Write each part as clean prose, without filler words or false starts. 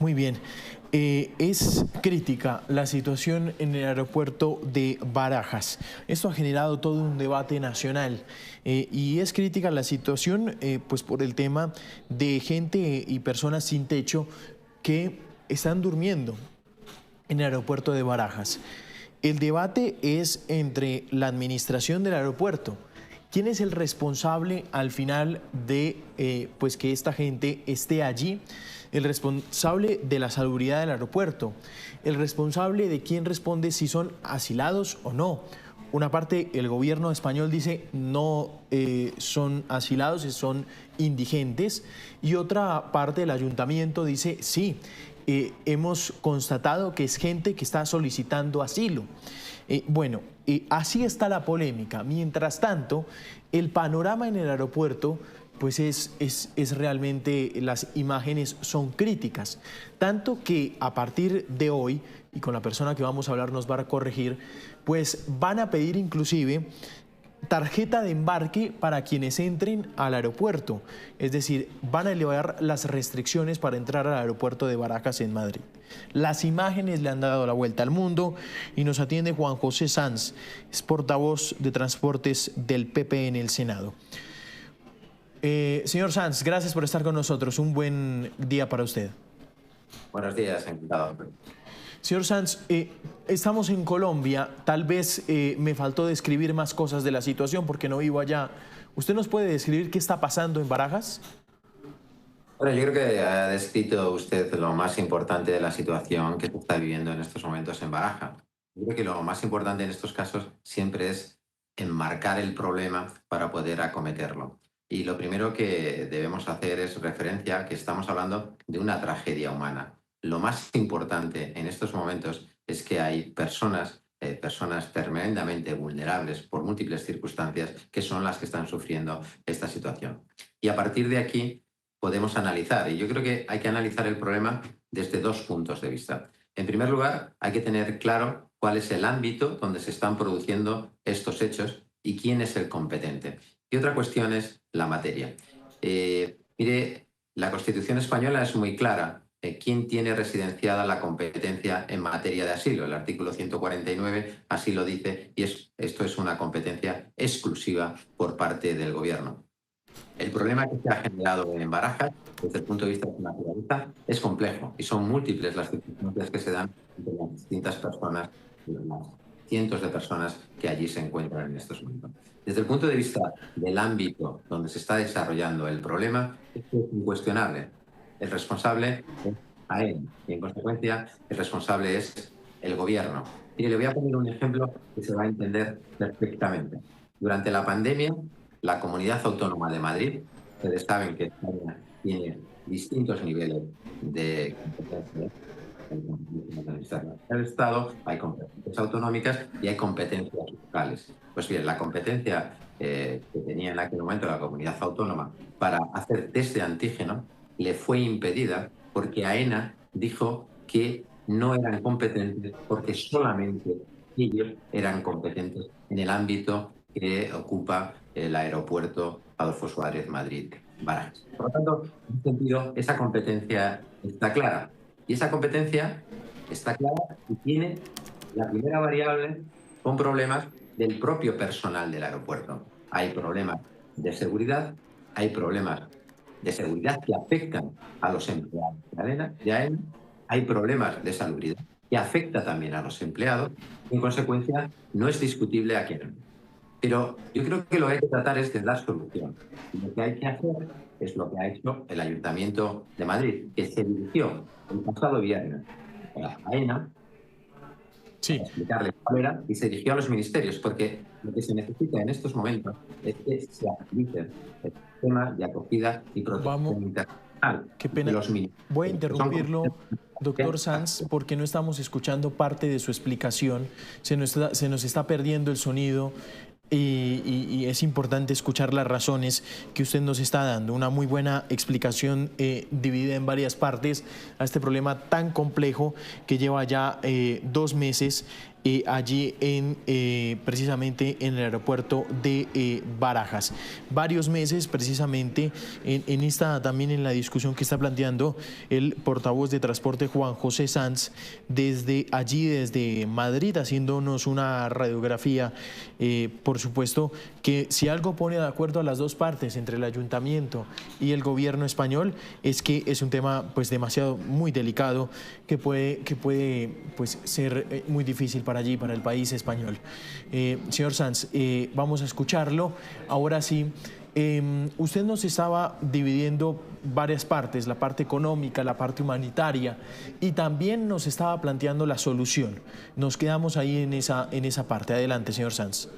Muy bien. Es crítica la situación en el aeropuerto de Barajas. Esto ha generado todo un debate nacional y es crítica la situación pues por el tema de gente y personas sin techo que están durmiendo en el aeropuerto de Barajas. El debate es entre la administración del aeropuerto. ¿Quién es el responsable al final de pues que esta gente esté allí? El responsable de la salubridad del aeropuerto, el responsable de quién responde si son asilados o no. Una parte, el gobierno español dice no son asilados, son indigentes, y otra parte, el ayuntamiento dice sí, hemos constatado que es gente que está solicitando asilo. Así está la polémica. Mientras tanto, el panorama en el aeropuerto pues es realmente, las imágenes son críticas, tanto que a partir de hoy, y con la persona que vamos a hablar nos va a corregir, pues van a pedir inclusive tarjeta de embarque para quienes entren al aeropuerto, es decir, van a elevar las restricciones para entrar al aeropuerto de Barajas en Madrid. Las imágenes le han dado la vuelta al mundo y nos atiende Juan José Sanz, es portavoz de Transportes del PP en el Senado. Señor Sanz, gracias por estar con nosotros. Un buen día para usted. Buenos días, encantado. Señor Sanz, estamos en Colombia. Tal vez me faltó describir más cosas de la situación porque no vivo allá. ¿Usted nos puede describir qué está pasando en Barajas? Bueno, yo creo que ha descrito usted lo más importante de la situación que se está viviendo en estos momentos en Barajas. Yo creo que lo más importante en estos casos siempre es enmarcar el problema para poder acometerlo. Y lo primero que debemos hacer es referencia a que estamos hablando de una tragedia humana. Lo más importante en estos momentos es que hay personas tremendamente vulnerables por múltiples circunstancias que son las que están sufriendo esta situación. Y a partir de aquí podemos analizar, y yo creo que hay que analizar el problema desde dos puntos de vista. En primer lugar, hay que tener claro cuál es el ámbito donde se están produciendo estos hechos y quién es el competente. Y otra cuestión es la materia. Mire, la Constitución española es muy clara. ¿Quién tiene residenciada la competencia en materia de asilo? El artículo 149 así lo dice y esto es una competencia exclusiva por parte del Gobierno. El problema que se ha generado en Barajas, desde el punto de vista de la naturaleza, es complejo y son múltiples las circunstancias que se dan entre las distintas personas, las cientos de personas que allí se encuentran en estos momentos. Desde el punto de vista del ámbito donde se está desarrollando el problema, esto es incuestionable. El responsable es AENA y, en consecuencia, el responsable es el Gobierno. Y le voy a poner un ejemplo que se va a entender perfectamente. Durante la pandemia, la Comunidad Autónoma de Madrid, ustedes saben que España tiene distintos niveles de competencias. Hay el Estado, hay competencias autonómicas y hay competencias locales. Pues bien, la competencia que tenía en aquel momento la Comunidad Autónoma para hacer test de antígeno le fue impedida porque AENA dijo que no eran competentes porque solamente ellos eran competentes en el ámbito que ocupa el aeropuerto Adolfo Suárez Madrid-Barajas. Por lo tanto, en ese sentido, esa competencia está clara. Y esa competencia está clara y tiene la primera variable con problemas del propio personal del aeropuerto. Hay problemas de seguridad, hay problemas de seguridad que afectan a los empleados de AENA, hay problemas de salubridad que afecta también a los empleados y, en consecuencia, no es discutible a quién. Pero yo creo que lo que hay que tratar es de dar solución. Y lo que hay que hacer es lo que ha hecho el Ayuntamiento de Madrid, que se dirigió el pasado viernes a la AENA para explicarle cuál era y se dirigió a los ministerios, porque lo que se necesita en estos momentos es que se activicen el sistema de acogida y protección internacional. Qué pena. Voy a interrumpirlo, doctor Sanz, porque no estamos escuchando parte de su explicación. Se nos está perdiendo el sonido. Y es importante escuchar las razones que usted nos está dando. Una muy buena explicación dividida en varias partes a este problema tan complejo que lleva ya 2 meses allí precisamente en el aeropuerto de Barajas. Varios meses precisamente también en la discusión que está planteando el portavoz de transporte Juan José Sanz desde allí, desde Madrid, haciéndonos una radiografía. Por supuesto que si algo pone de acuerdo a las dos partes, entre el ayuntamiento y el gobierno español, es que es un tema pues demasiado muy delicado que puede pues ser muy difícil para allí, para el país español. Señor Sanz, vamos a escucharlo. Ahora sí, usted nos estaba dividiendo varias partes, la parte económica, la parte humanitaria, y también nos estaba planteando la solución. Nos quedamos ahí en esa parte. Adelante, señor Sanz.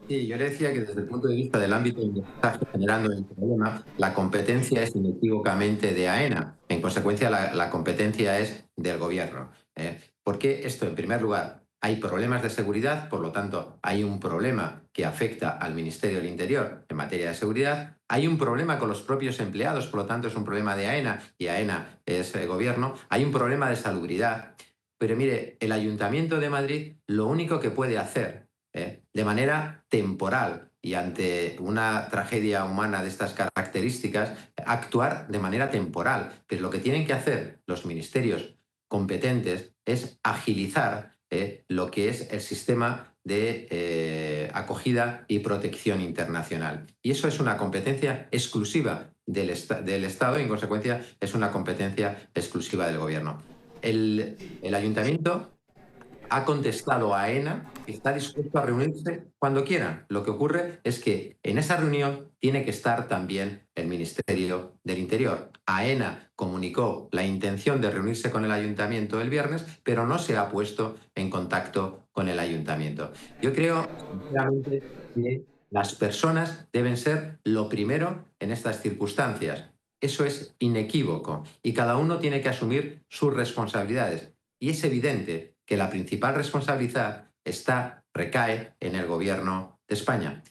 Sí, yo le decía que desde el punto de vista del ámbito en que está generando el problema, la competencia es inequívocamente de AENA. En consecuencia, la competencia es del gobierno. Porque esto, en primer lugar, hay problemas de seguridad, por lo tanto, hay un problema que afecta al Ministerio del Interior en materia de seguridad. Hay un problema con los propios empleados, por lo tanto, es un problema de AENA y AENA es el gobierno. Hay un problema de salubridad. Pero mire, el Ayuntamiento de Madrid lo único que puede hacer de manera temporal y ante una tragedia humana de estas características, actuar de manera temporal. Pero lo que tienen que hacer los ministerios competentes es agilizar lo que es el sistema de acogida y protección internacional. Y eso es una competencia exclusiva del Estado y, en consecuencia, es una competencia exclusiva del Gobierno. El Ayuntamiento ha contestado a AENA que está dispuesto a reunirse cuando quieran. Lo que ocurre es que en esa reunión tiene que estar también el Ministerio del Interior. AENA comunicó la intención de reunirse con el Ayuntamiento el viernes, pero no se ha puesto en contacto con el Ayuntamiento. Yo creo, sinceramente, que las personas deben ser lo primero en estas circunstancias. Eso es inequívoco y cada uno tiene que asumir sus responsabilidades. Y es evidente que la principal responsabilidad recae en el Gobierno de España.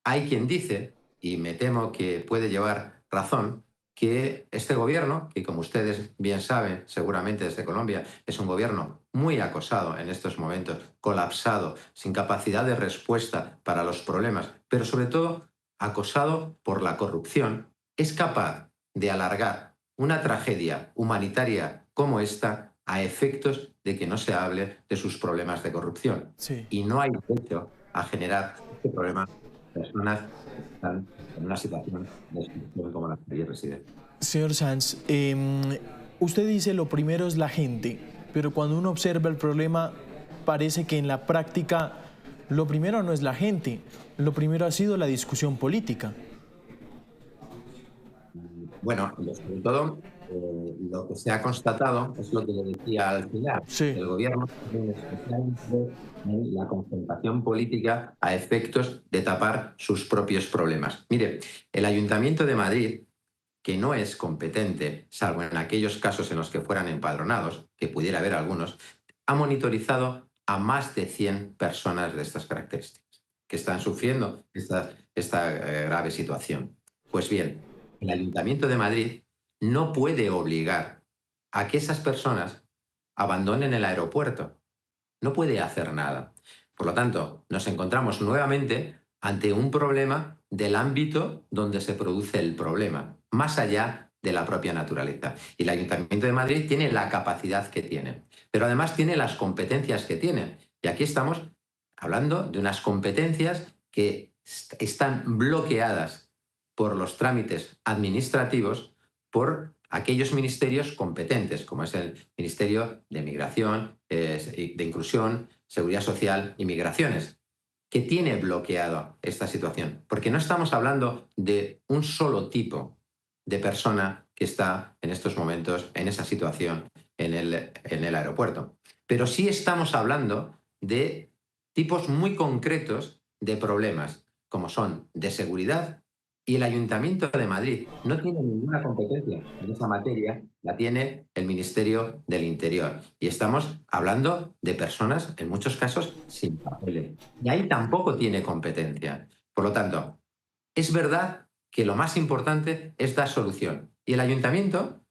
Hay quien dice, y me temo que puede llevar razón, que este gobierno, que como ustedes bien saben, seguramente desde Colombia, es un gobierno muy acosado en estos momentos, colapsado, sin capacidad de respuesta para los problemas, pero sobre todo acosado por la corrupción, es capaz de alargar una tragedia humanitaria como esta a efectos de que no se hable de sus problemas de corrupción. Sí. Y no hay derecho a generar este problema a personas que están en una situación de exclusión como la que allí reside. Señor Sanz, usted dice lo primero es la gente, pero cuando uno observa el problema, parece que en la práctica lo primero no es la gente, lo primero ha sido la discusión política. Bueno, sobre todo, lo que se ha constatado es lo que le decía al final. Sí. El gobierno tiene un especial interés en la confrontación política a efectos de tapar sus propios problemas. Mire, el Ayuntamiento de Madrid, que no es competente, salvo en aquellos casos en los que fueran empadronados, que pudiera haber algunos, ha monitorizado a más de 100 personas de estas características que están sufriendo esta grave situación. Pues bien, el Ayuntamiento de Madrid no puede obligar a que esas personas abandonen el aeropuerto. No puede hacer nada. Por lo tanto, nos encontramos nuevamente ante un problema del ámbito donde se produce el problema, más allá de la propia naturaleza. Y el Ayuntamiento de Madrid tiene la capacidad que tiene, pero además tiene las competencias que tiene. Y aquí estamos hablando de unas competencias que están bloqueadas por los trámites administrativos por aquellos ministerios competentes, como es el Ministerio de Migración, de Inclusión, Seguridad Social y Migraciones, que tiene bloqueado esta situación. Porque no estamos hablando de un solo tipo de persona que está en estos momentos en esa situación en el aeropuerto. Pero sí estamos hablando de tipos muy concretos de problemas, como son de seguridad, y el Ayuntamiento de Madrid no tiene ninguna competencia en esa materia, la tiene el Ministerio del Interior. Y estamos hablando de personas, en muchos casos, sin papeles. Y ahí tampoco tiene competencia. Por lo tanto, es verdad que lo más importante es dar solución. Y el Ayuntamiento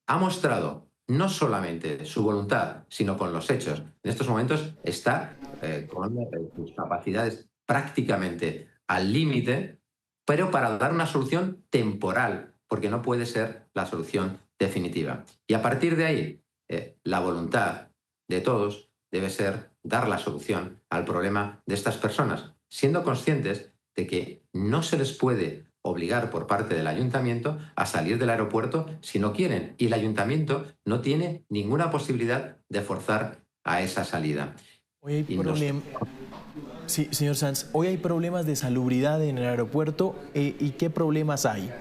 ha mostrado no solamente su voluntad, sino con los hechos. En estos momentos está con sus capacidades prácticamente al límite, pero para dar una solución temporal, porque no puede ser la solución definitiva. Y a partir de ahí, la voluntad de todos debe ser dar la solución al problema de estas personas, siendo conscientes de que no se les puede obligar por parte del ayuntamiento a salir del aeropuerto si no quieren. Y el ayuntamiento no tiene ninguna posibilidad de forzar a esa salida. Hoy hay Y nos sí, señor Sanz, hoy hay problemas de salubridad en el aeropuerto. ¿Y qué problemas hay?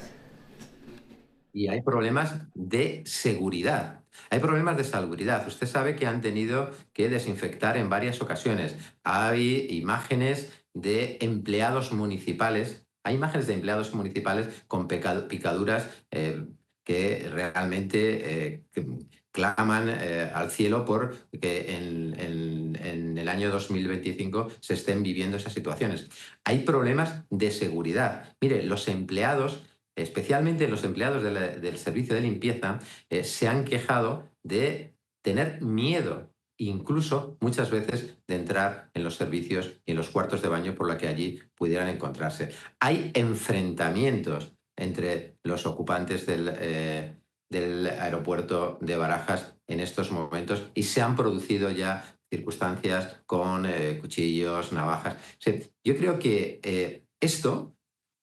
Y hay problemas de seguridad. Hay problemas de salubridad. Usted sabe que han tenido que desinfectar en varias ocasiones. Hay imágenes de empleados municipales. Hay imágenes de empleados municipales con picaduras que realmente claman al cielo por que en el año 2025 se estén viviendo esas situaciones. Hay problemas de seguridad. Mire, los empleados, especialmente los empleados del servicio de limpieza, se han quejado de tener miedo, incluso muchas veces de entrar en los servicios y en los cuartos de baño por lo que allí pudieran encontrarse. Hay enfrentamientos entre los ocupantes del aeropuerto de Barajas en estos momentos y se han producido ya circunstancias con cuchillos, navajas. O sea, yo creo que esto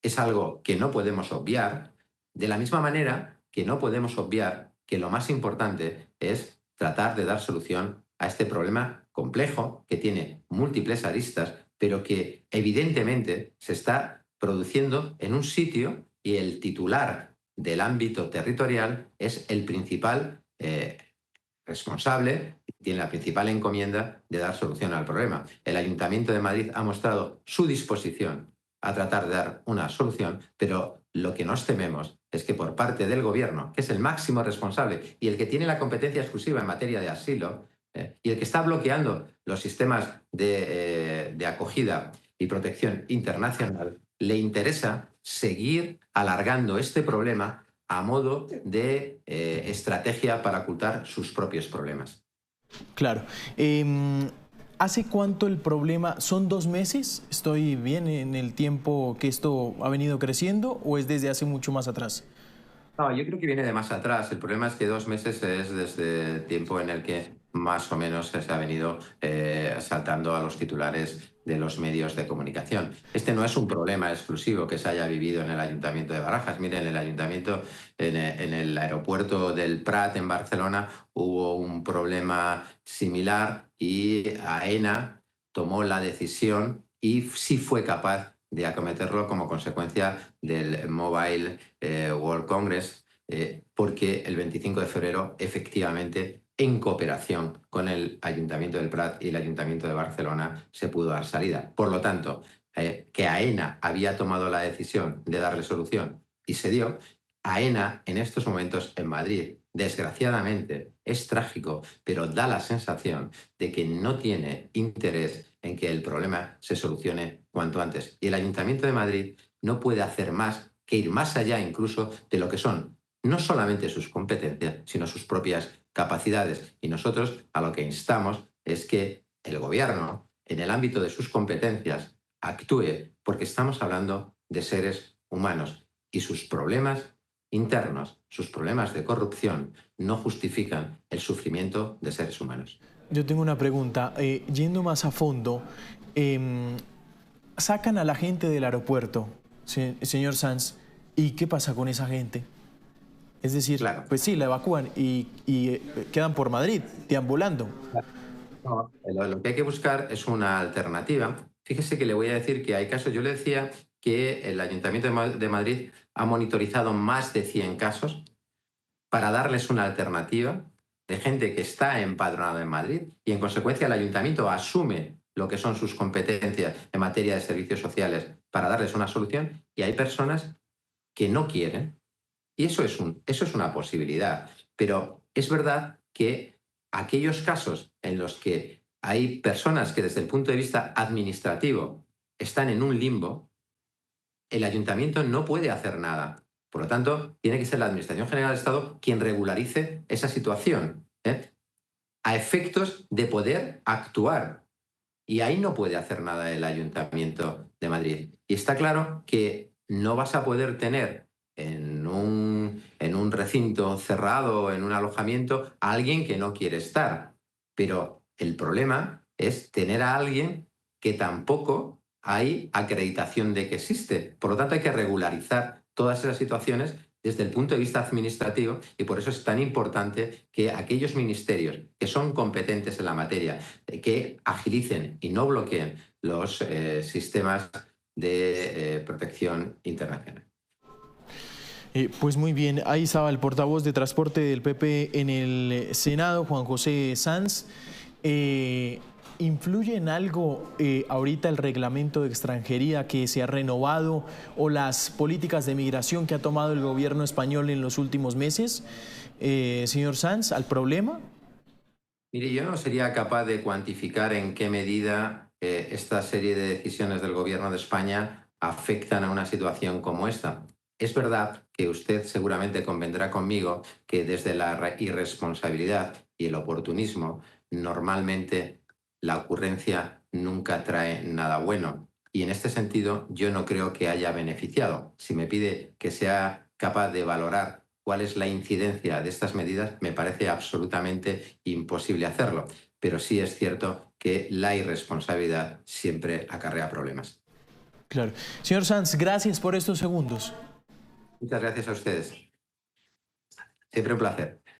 es algo que no podemos obviar, de la misma manera que no podemos obviar que lo más importante es tratar de dar solución a este problema complejo que tiene múltiples aristas, pero que evidentemente se está produciendo en un sitio y el titular del ámbito territorial es el principal responsable, tiene la principal encomienda de dar solución al problema. El Ayuntamiento de Madrid ha mostrado su disposición a tratar de dar una solución, pero lo que nos tememos es que por parte del Gobierno, que es el máximo responsable y el que tiene la competencia exclusiva en materia de asilo, y el que está bloqueando los sistemas de acogida y protección internacional, le interesa seguir alargando este problema a modo de estrategia para ocultar sus propios problemas. Claro. ¿Hace cuánto el problema? ¿Son 2 meses? ¿Estoy bien en el tiempo que esto ha venido creciendo o es desde hace mucho más atrás? No, yo creo que viene de más atrás. El problema es que 2 meses es desde el tiempo en el que más o menos se ha venido saltando a los titulares de los medios de comunicación. Este no es un problema exclusivo que se haya vivido en el Ayuntamiento de Barajas. Miren, en el Ayuntamiento, en el aeropuerto del Prat, en Barcelona, hubo un problema similar y AENA tomó la decisión y sí fue capaz de acometerlo como consecuencia del Mobile World Congress, porque el 25 de febrero, efectivamente, en cooperación con el Ayuntamiento del Prat y el Ayuntamiento de Barcelona, se pudo dar salida. Por lo tanto, que AENA había tomado la decisión de darle solución y se dio, AENA en estos momentos en Madrid, desgraciadamente, es trágico, pero da la sensación de que no tiene interés en que el problema se solucione cuanto antes. Y el Ayuntamiento de Madrid no puede hacer más que ir más allá incluso de lo que son no solamente sus competencias, sino sus propias capacidades. Y nosotros a lo que instamos es que el Gobierno, en el ámbito de sus competencias, actúe, porque estamos hablando de seres humanos y sus problemas internos, sus problemas de corrupción, no justifican el sufrimiento de seres humanos. Yo tengo una pregunta. Yendo más a fondo, eh, sacan a la gente del aeropuerto, señor Sanz, ¿y qué pasa con esa gente? Es decir, Claro. pues sí, la evacúan y quedan por Madrid, deambulando. No, lo que hay que buscar es una alternativa. Fíjese que le voy a decir que hay casos, yo le decía que el Ayuntamiento de Madrid ha monitorizado más de 100 casos para darles una alternativa de gente que está empadronada en Madrid y en consecuencia el ayuntamiento asume lo que son sus competencias en materia de servicios sociales para darles una solución y hay personas que no quieren y eso es una posibilidad. Pero es verdad que aquellos casos en los que hay personas que desde el punto de vista administrativo están en un limbo, el ayuntamiento no puede hacer nada Por lo tanto, tiene que ser la Administración General del Estado quien regularice esa situación, a efectos de poder actuar. Y ahí no puede hacer nada el Ayuntamiento de Madrid. Y está claro que no vas a poder tener en un recinto cerrado, en un alojamiento, a alguien que no quiere estar. Pero el problema es tener a alguien que tampoco hay acreditación de que existe. Por lo tanto, hay que regularizar todas esas situaciones desde el punto de vista administrativo, y por eso es tan importante que aquellos ministerios que son competentes en la materia, que agilicen y no bloqueen los sistemas de protección internacional. Pues muy bien, ahí estaba el portavoz de transporte del PP en el Senado, Juan José Sanz. ¿Influye en algo ahorita el reglamento de extranjería que se ha renovado o las políticas de migración que ha tomado el gobierno español en los últimos meses, señor Sanz, al problema? Mire, yo no sería capaz de cuantificar en qué medida esta serie de decisiones del Gobierno de España afectan a una situación como esta. Es verdad que usted seguramente convendrá conmigo que desde la irresponsabilidad y el oportunismo, normalmente la ocurrencia nunca trae nada bueno. Y en este sentido, yo no creo que haya beneficiado. Si me pide que sea capaz de valorar cuál es la incidencia de estas medidas, me parece absolutamente imposible hacerlo. Pero sí es cierto que la irresponsabilidad siempre acarrea problemas. Claro. Señor Sanz, gracias por estos segundos. Muchas gracias a ustedes. Siempre un placer.